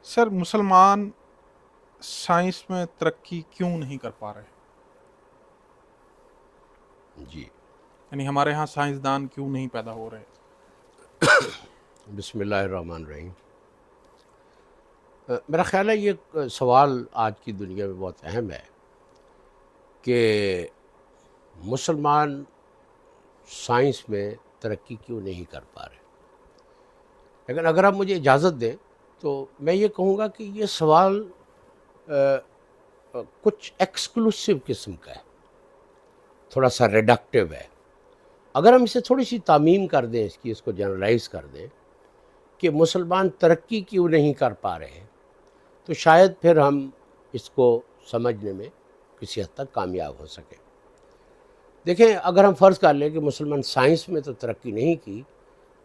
سر مسلمان سائنس میں ترقی کیوں نہیں کر پا رہے؟ جی، یعنی ہمارے ہاں سائنسدان کیوں نہیں پیدا ہو رہے؟ بسم اللہ الرحمن الرحیم۔ میرا خیال ہے یہ سوال آج کی دنیا میں بہت اہم ہے کہ مسلمان سائنس میں ترقی کیوں نہیں کر پا رہے۔ لیکن اگر آپ مجھے اجازت دیں تو میں یہ کہوں گا کہ یہ سوال کچھ ایکسکلوسیو قسم کا ہے، تھوڑا سا ریڈکٹیو ہے۔ اگر ہم اسے تھوڑی سی تعمیم کر دیں، اس کو جنرلائز کر دیں کہ مسلمان ترقی کیوں نہیں کر پا رہے، تو شاید پھر ہم اس کو سمجھنے میں کسی حد تک کامیاب ہو سکیں۔ دیکھیں، اگر ہم فرض کر لیں کہ مسلمان سائنس میں تو ترقی نہیں کی،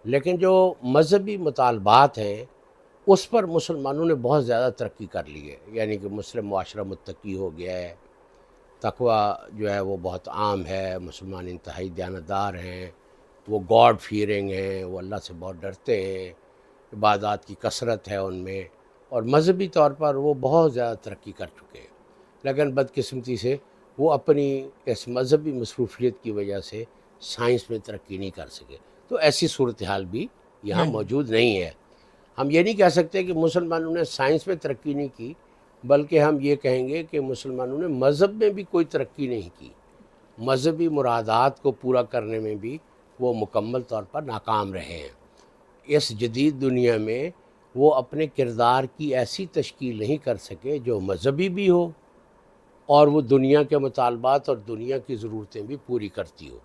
لیکن جو مذہبی مطالبات ہیں اس پر مسلمانوں نے بہت زیادہ ترقی کر لی ہے، یعنی کہ مسلم معاشرہ متقی ہو گیا ہے، تقوی جو ہے وہ بہت عام ہے، مسلمان انتہائی دیانتدار ہیں، وہ گاڈ فیئرنگ ہیں، وہ اللہ سے بہت ڈرتے ہیں، عبادات کی کثرت ہے ان میں، اور مذہبی طور پر وہ بہت زیادہ ترقی کر چکے ہیں۔ لیکن بدقسمتی سے وہ اپنی اس مذہبی مصروفیت کی وجہ سے سائنس میں ترقی نہیں کر سکے۔ تو ایسی صورتحال بھی یہاں نہیں، موجود نہیں ہے۔ ہم یہ نہیں کہہ سکتے کہ مسلمانوں نے سائنس میں ترقی نہیں کی، بلکہ ہم یہ کہیں گے کہ مسلمانوں نے مذہب میں بھی کوئی ترقی نہیں کی، مذہبی مرادات کو پورا کرنے میں بھی وہ مکمل طور پر ناکام رہے ہیں۔ اس جدید دنیا میں وہ اپنے کردار کی ایسی تشکیل نہیں کر سکے جو مذہبی بھی ہو اور وہ دنیا کے مطالبات اور دنیا کی ضرورتیں بھی پوری کرتی ہو۔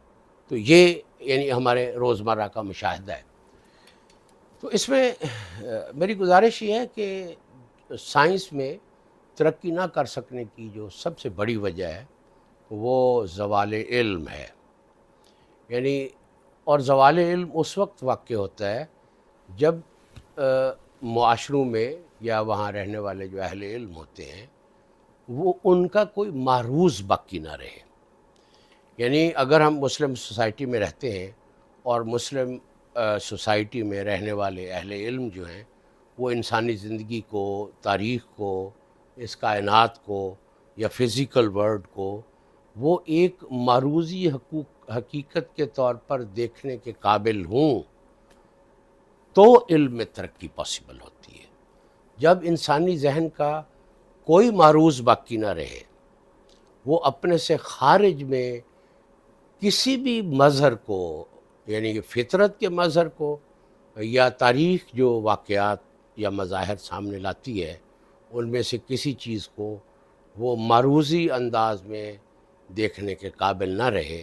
تو یہ یعنی ہمارے روزمرہ کا مشاہدہ ہے۔ تو اس میں میری گزارش یہ ہے کہ سائنس میں ترقی نہ کر سکنے کی جو سب سے بڑی وجہ ہے وہ زوال علم ہے۔ یعنی اور زوال علم اس وقت واقع ہوتا ہے جب معاشروں میں یا وہاں رہنے والے جو اہل علم ہوتے ہیں وہ ان کا کوئی معروض باقی نہ رہے۔ یعنی اگر ہم مسلم سوسائٹی میں رہتے ہیں اور مسلم سوسائٹی میں رہنے والے اہل علم جو ہیں وہ انسانی زندگی کو، تاریخ کو، اس کائنات کو یا فزیکل ورلڈ کو وہ ایک معروضی حقیقت کے طور پر دیکھنے کے قابل ہوں، تو علم میں ترقی پاسبل ہوتی ہے۔ جب انسانی ذہن کا کوئی معروض باقی نہ رہے، وہ اپنے سے خارج میں کسی بھی مظہر کو، یعنی کہ فطرت کے مظہر کو یا تاریخ جو واقعات یا مظاہر سامنے لاتی ہے ان میں سے کسی چیز کو وہ معروضی انداز میں دیکھنے کے قابل نہ رہے،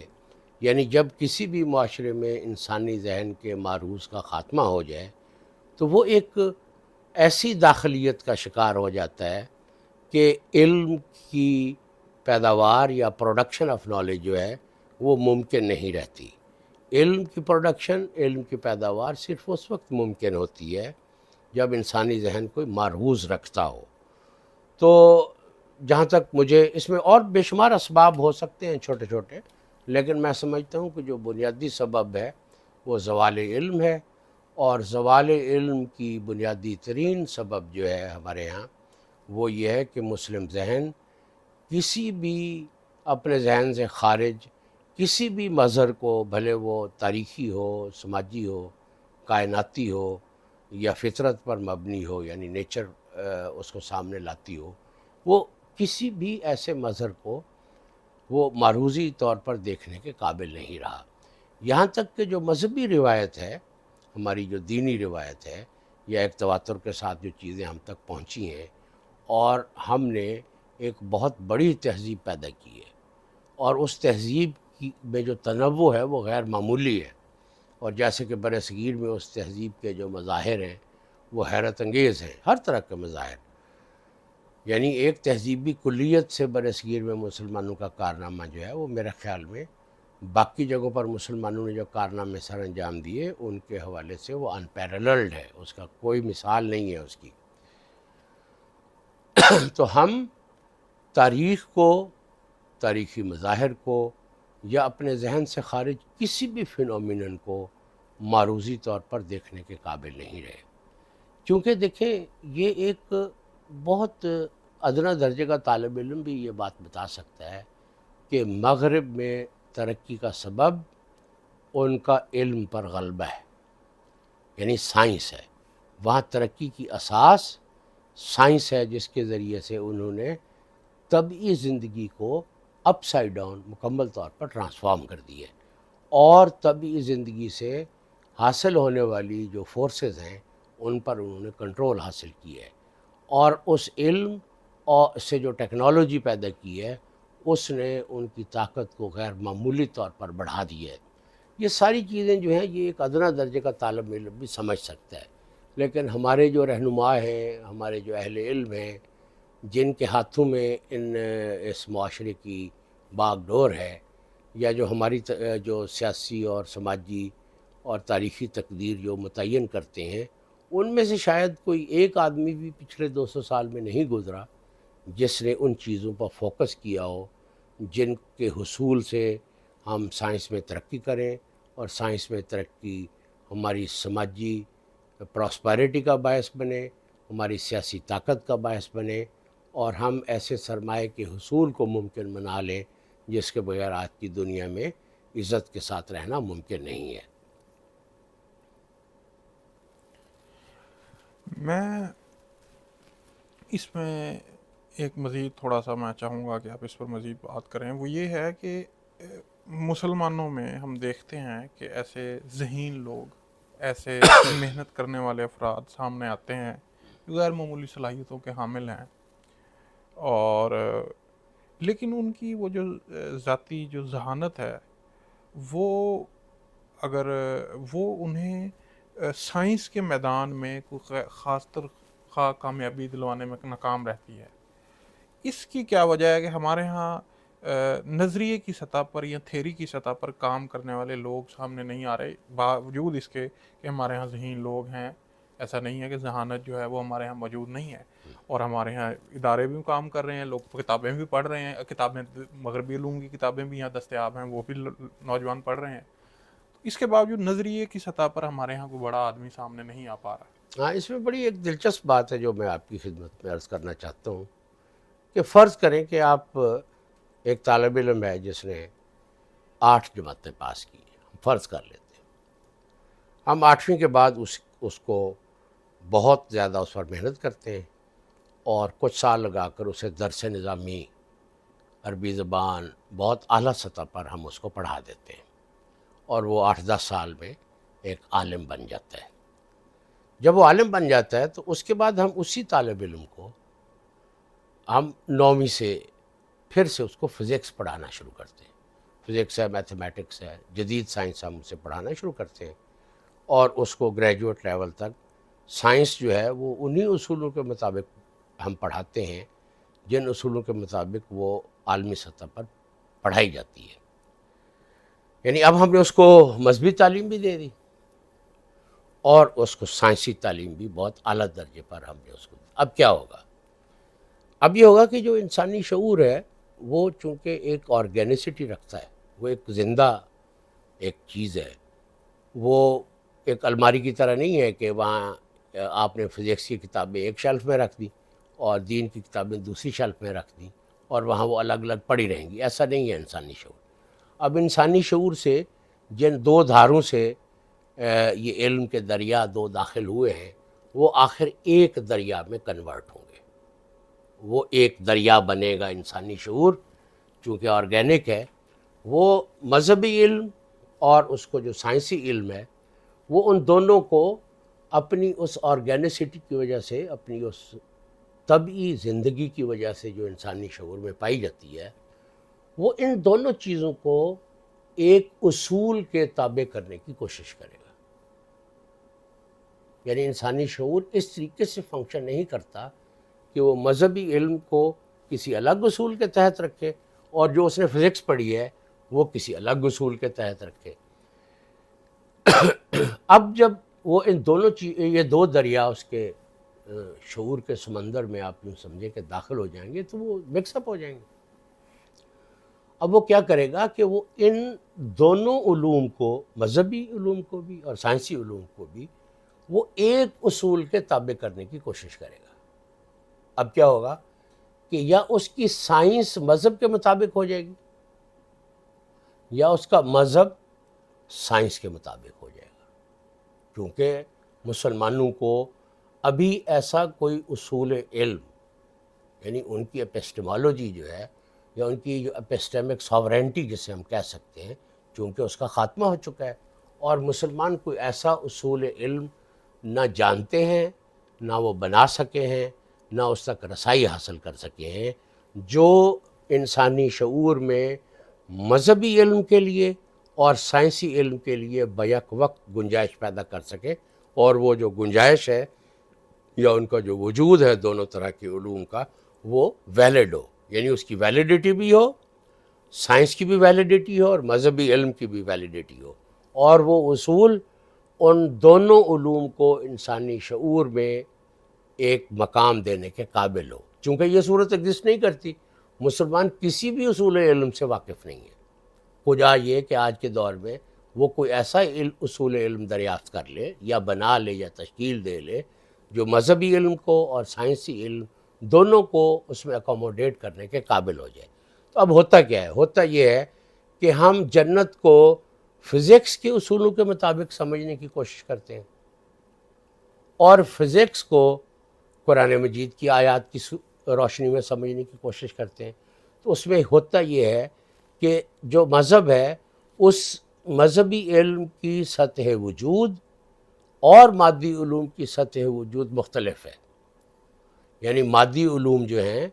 یعنی جب کسی بھی معاشرے میں انسانی ذہن کے معروض کا خاتمہ ہو جائے تو وہ ایک ایسی داخلیت کا شکار ہو جاتا ہے کہ علم کی پیداوار یا پروڈکشن آف نالج جو ہے وہ ممکن نہیں رہتی۔ علم کی پروڈکشن، علم کی پیداوار صرف اس وقت ممکن ہوتی ہے جب انسانی ذہن کوئی مرہوز رکھتا ہو۔ تو جہاں تک مجھے اس میں اور بے شمار اسباب ہو سکتے ہیں چھوٹے چھوٹے، لیکن میں سمجھتا ہوں کہ جو بنیادی سبب ہے وہ زوال علم ہے، اور زوال علم کی بنیادی ترین سبب جو ہے ہمارے ہاں وہ یہ ہے کہ مسلم ذہن کسی بھی اپنے ذہن سے خارج کسی بھی مظہر کو، بھلے وہ تاریخی ہو، سماجی ہو، کائناتی ہو یا فطرت پر مبنی ہو، یعنی نیچر اس کو سامنے لاتی ہو، وہ کسی بھی ایسے مظہر کو وہ معروضی طور پر دیکھنے کے قابل نہیں رہا۔ یہاں تک کہ جو مذہبی روایت ہے، ہماری جو دینی روایت ہے، یا ایک تواتر کے ساتھ جو چیزیں ہم تک پہنچی ہیں، اور ہم نے ایک بہت بڑی تہذیب پیدا کی ہے، اور اس تہذیب میں جو تنوع ہے وہ غیر معمولی ہے، اور جیسے کہ بر صغیر میں اس تہذیب کے جو مظاہر ہیں وہ حیرت انگیز ہیں، ہر طرح کے مظاہر۔ یعنی ایک تہذیبی کلیت سے بر صغیر میں مسلمانوں کا کارنامہ جو ہے وہ میرے خیال میں باقی جگہوں پر مسلمانوں نے جو کارنامے سر انجام دیے ان کے حوالے سے وہ انپیرللڈ ہے، اس کا کوئی مثال نہیں ہے اس کی۔ تو ہم تاریخ کو، تاریخی مظاہر کو یا اپنے ذہن سے خارج کسی بھی فینومینن کو معروضی طور پر دیکھنے کے قابل نہیں رہے، کیونکہ دیکھیں یہ ایک بہت ادنا درجے کا طالب علم بھی یہ بات بتا سکتا ہے کہ مغرب میں ترقی کا سبب ان کا علم پر غلبہ ہے، یعنی سائنس ہے۔ وہاں ترقی کی اساس سائنس ہے، جس کے ذریعے سے انہوں نے طبعی زندگی کو اپ سائڈ ڈاؤن مکمل طور پر ٹرانسفارم کر دی ہے، اور طبعی زندگی سے حاصل ہونے والی جو فورسز ہیں ان پر انہوں نے کنٹرول حاصل کی ہے، اور اس علم اور سے جو ٹیکنالوجی پیدا کی ہے اس نے ان کی طاقت کو غیر معمولی طور پر بڑھا دی ہے۔ یہ ساری چیزیں جو ہیں یہ ایک ادنا درجے کا طالب علم بھی سمجھ سکتا ہے، لیکن ہمارے جو رہنما ہیں، ہمارے جو اہل علم ہیں، جن کے ہاتھوں میں اس معاشرے کی باغ ڈور ہے، یا جو ہماری جو سیاسی اور سماجی اور تاریخی تقدیر جو متعین کرتے ہیں، ان میں سے شاید کوئی ایک آدمی بھی پچھلے 200 سال میں نہیں گزرا جس نے ان چیزوں پر فوکس کیا ہو جن کے حصول سے ہم سائنس میں ترقی کریں، اور سائنس میں ترقی ہماری سماجی پراسپیرٹی کا باعث بنے، ہماری سیاسی طاقت کا باعث بنے، اور ہم ایسے سرمایہ کے حصول کو ممکن بنا لیں جس کے بغیر آج کی دنیا میں عزت کے ساتھ رہنا ممکن نہیں ہے۔ میں اس میں ایک مزید تھوڑا سا میں چاہوں گا کہ آپ اس پر مزید بات کریں، وہ یہ ہے کہ مسلمانوں میں ہم دیکھتے ہیں کہ ایسے ذہین لوگ، ایسے محنت کرنے والے افراد سامنے آتے ہیں جو غیر معمولی صلاحیتوں کے حامل ہیں، اور لیکن ان کی وہ جو ذاتی جو ذہانت ہے وہ اگر وہ انہیں سائنس کے میدان میں کوئی خاص خواہ کامیابی دلوانے میں ناکام رہتی ہے۔ اس کی کیا وجہ ہے کہ ہمارے ہاں نظریے کی سطح پر یا تھیری کی سطح پر کام کرنے والے لوگ سامنے نہیں آ رہے، باوجود اس کے کہ ہمارے ہاں ذہین لوگ ہیں؟ ایسا نہیں ہے کہ ذہانت جو ہے وہ ہمارے ہاں موجود نہیں ہے، اور ہمارے ہاں ادارے بھی کام کر رہے ہیں، لوگ کتابیں بھی پڑھ رہے ہیں، کتابیں مغربی علوم کی کتابیں بھی یہاں دستیاب ہیں، وہ بھی نوجوان پڑھ رہے ہیں۔ اس کے باوجود نظریے کی سطح پر ہمارے ہاں کوئی بڑا آدمی سامنے نہیں آ پا رہا۔ ہاں، اس میں بڑی ایک دلچسپ بات ہے جو میں آپ کی خدمت میں عرض کرنا چاہتا ہوں کہ فرض کریں کہ آپ ایک طالب علم ہے جس نے 8 جماعتیں پاس کی ہیں، ہم فرض کر لیتے ہیں۔ ہم 8ویں کے بعد اس کو بہت زیادہ اس پر محنت کرتے ہیں، اور کچھ سال لگا کر اسے درس نظامی عربی زبان بہت اعلیٰ سطح پر ہم اس کو پڑھا دیتے ہیں، اور وہ 8-10 سال میں ایک عالم بن جاتا ہے۔ جب وہ عالم بن جاتا ہے تو اس کے بعد ہم اسی طالب علم کو ہم 9ویں سے پھر سے اس کو فزکس پڑھانا شروع کرتے ہیں۔ فزکس ہے، میتھمیٹکس ہے، جدید سائنس ہم اسے پڑھانا شروع کرتے ہیں، اور اس کو گریجویٹ لیول تک سائنس جو ہے وہ انہی اصولوں کے مطابق ہم پڑھاتے ہیں جن اصولوں کے مطابق وہ عالمی سطح پر پڑھائی جاتی ہے۔ یعنی اب ہم نے اس کو مذہبی تعلیم بھی دے دی، اور اس کو سائنسی تعلیم بھی بہت اعلیٰ درجے پر ہم نے اس کو دی۔ اب کیا ہوگا؟ اب یہ ہوگا کہ جو انسانی شعور ہے وہ چونکہ ایک آرگینسٹی رکھتا ہے، وہ ایک زندہ ایک چیز ہے، وہ ایک الماری کی طرح نہیں ہے کہ وہاں آپ نے فزکس کی کتابیں ایک شیلف میں رکھ دی اور دین کی کتابیں دوسری شیلف میں رکھ دی اور وہاں وہ الگ الگ پڑی رہیں گی۔ ایسا نہیں ہے انسانی شعور۔ اب انسانی شعور سے جن 2 دھاروں سے یہ علم کے دریا 2 داخل ہوئے ہیں، وہ آخر ایک دریا میں کنورٹ ہوں گے۔ وہ ایک دریا بنے گا انسانی شعور، چونکہ آرگینک ہے۔ وہ مذہبی علم اور اس کو جو سائنسی علم ہے وہ ان دونوں کو اپنی اس آرگینسٹی کی وجہ سے، اپنی اس طبعی زندگی کی وجہ سے جو انسانی شعور میں پائی جاتی ہے، وہ ان دونوں چیزوں کو ایک اصول کے تابع کرنے کی کوشش کرے گا۔ یعنی انسانی شعور اس طریقے سے فنکشن نہیں کرتا کہ وہ مذہبی علم کو کسی الگ اصول کے تحت رکھے اور جو اس نے فزکس پڑھی ہے وہ کسی الگ اصول کے تحت رکھے۔ اب جب وہ ان دونوں یہ 2 دریا اس کے شعور کے سمندر میں آپ یوں سمجھے کہ داخل ہو جائیں گے تو وہ مکس اپ ہو جائیں گے۔ اب وہ کیا کرے گا کہ وہ ان دونوں علوم کو، مذہبی علوم کو بھی اور سائنسی علوم کو بھی، وہ ایک اصول کے تابع کرنے کی کوشش کرے گا. اب کیا ہوگا کہ یا اس کی سائنس مذہب کے مطابق ہو جائے گی یا اس کا مذہب سائنس کے مطابق ہو جائے گا. کیونکہ مسلمانوں کو ابھی ایسا کوئی اصول علم، یعنی ان کی اپیسٹمالوجی جو ہے یا ان کی جو اپیسٹمک ساورینٹی جسے ہم کہہ سکتے ہیں، چونکہ اس کا خاتمہ ہو چکا ہے، اور مسلمان کوئی ایسا اصول علم نہ جانتے ہیں، نہ وہ بنا سکے ہیں، نہ اس تک رسائی حاصل کر سکے ہیں جو انسانی شعور میں مذہبی علم کے لیے اور سائنسی علم کے لیے بیک وقت گنجائش پیدا کر سکے. اور وہ جو گنجائش ہے یا ان کا جو وجود ہے دونوں طرح کے علوم کا، وہ ویلڈ ہو، یعنی اس کی ویلیڈیٹی بھی ہو، سائنس کی بھی ویلیڈیٹی ہو اور مذہبی علم کی بھی ویلیڈیٹی ہو، اور وہ اصول ان دونوں علوم کو انسانی شعور میں ایک مقام دینے کے قابل ہو. چونکہ یہ صورت ایگزسٹ نہیں کرتی، مسلمان کسی بھی اصول علم سے واقف نہیں ہے، خدا یہ کہ آج کے دور میں وہ کوئی ایسا اصول علم دریافت کر لے یا بنا لے یا تشکیل دے لے جو مذہبی علم کو اور سائنسی علم دونوں کو اس میں اکوموڈیٹ کرنے کے قابل ہو جائے. تو اب ہوتا کیا ہے؟ ہوتا یہ ہے کہ ہم جنت کو فزکس کے اصولوں کے مطابق سمجھنے کی کوشش کرتے ہیں اور فزکس کو قرآن مجید کی آیات کی روشنی میں سمجھنے کی کوشش کرتے ہیں. تو اس میں ہوتا یہ ہے کہ جو مذہب ہے اس مذہبی علم کی سطح وجود اور مادی علوم کی سطح وجود مختلف ہے. یعنی مادی علوم جو ہیں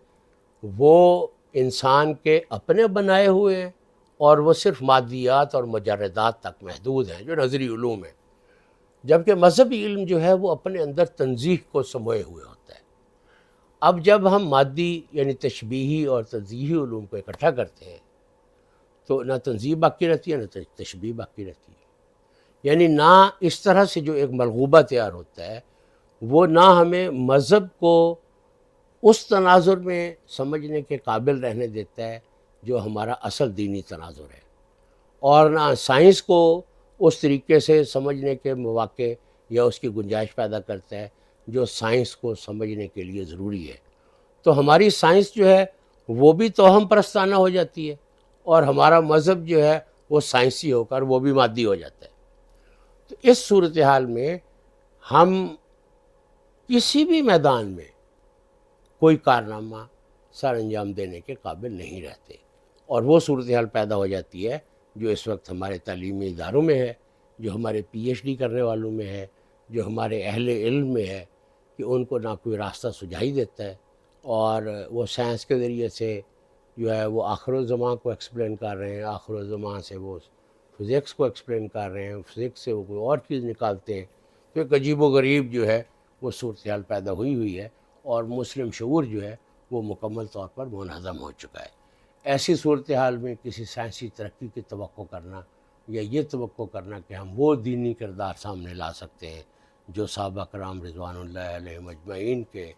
وہ انسان کے اپنے بنائے ہوئے ہیں اور وہ صرف مادیات اور مجردات تک محدود ہیں جو نظری علوم ہیں، جبکہ مذہبی علم جو ہے وہ اپنے اندر تنزیح کو سموئے ہوئے ہوتا ہے. اب جب ہم مادی یعنی تشبیہی اور تنزیہی علوم کو اکٹھا کرتے ہیں تو نہ تنزیہ باقی رہتی ہے نہ تشبیہ باقی رہتی ہے. یعنی نہ اس طرح سے جو ایک ملغوبہ تیار ہوتا ہے وہ نہ ہمیں مذہب کو اس تناظر میں سمجھنے کے قابل رہنے دیتا ہے جو ہمارا اصل دینی تناظر ہے، اور نہ سائنس کو اس طریقے سے سمجھنے کے مواقع یا اس کی گنجائش پیدا کرتا ہے جو سائنس کو سمجھنے کے لیے ضروری ہے. تو ہماری سائنس جو ہے وہ بھی توہم پرستانہ ہو جاتی ہے اور ہمارا مذہب جو ہے وہ سائنسی ہو کر وہ بھی مادی ہو جاتا ہے. تو اس صورتحال میں ہم کسی بھی میدان میں کوئی کارنامہ سر انجام دینے کے قابل نہیں رہتے، اور وہ صورتحال پیدا ہو جاتی ہے جو اس وقت ہمارے تعلیمی اداروں میں ہے، جو ہمارے پی ایچ ڈی کرنے والوں میں ہے، جو ہمارے اہل علم میں ہے، کہ ان کو نہ کوئی راستہ سجائی دیتا ہے اور وہ سائنس کے ذریعے سے جو ہے وہ آخر الزمان کو ایکسپلین کر رہے ہیں، آخر الزمان سے وہ فزکس کو ایکسپلین کر رہے ہیں، فزکس سے وہ کوئی اور چیز نکالتے ہیں. تو ایک عجیب و غریب جو ہے وہ صورتحال پیدا ہوئی ہے اور مسلم شعور جو ہے وہ مکمل طور پر منہدم ہو چکا ہے. ایسی صورتحال میں کسی سائنسی ترقی کی توقع کرنا یا یہ توقع کرنا کہ ہم وہ دینی کردار سامنے لا سکتے ہیں جو صحابہ کرام رضوان اللہ علیہ مجمعین کے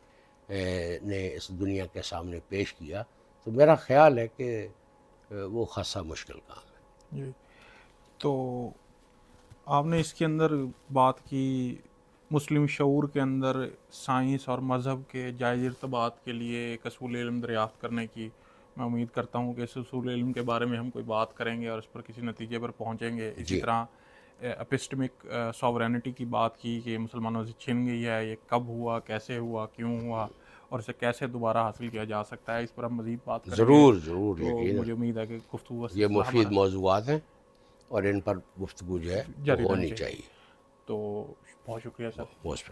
نے اس دنیا کے سامنے پیش کیا، تو میرا خیال ہے کہ وہ خاصا مشکل کام ہے. جی، تو آپ نے اس کے اندر بات کی مسلم شعور کے اندر سائنس اور مذہب کے جائز ارتباط کے لیے ایک اصول علم دریافت کرنے کی. میں امید کرتا ہوں کہ اس اصول علم کے بارے میں ہم کوئی بات کریں گے اور اس پر کسی نتیجے پر پہنچیں گے. اسی طرح اپسٹمک ساورینٹی کی بات کی کہ مسلمانوں سے چھن گئی ہے، یہ کب ہوا، کیسے ہوا، کیوں ہوا، اور اسے کیسے دوبارہ حاصل کیا جا سکتا ہے. اس پر ہم مزید بات کریں گے. ضرور ضرور، تو یقیناً مجھے امید ہے کہ گفتگو یہ مفید موضوعات ہیں اور ان پر گفتگو جو ہے جاری ہونی رہنی چاہیے. تو بہت شکریہ سر. موسٹ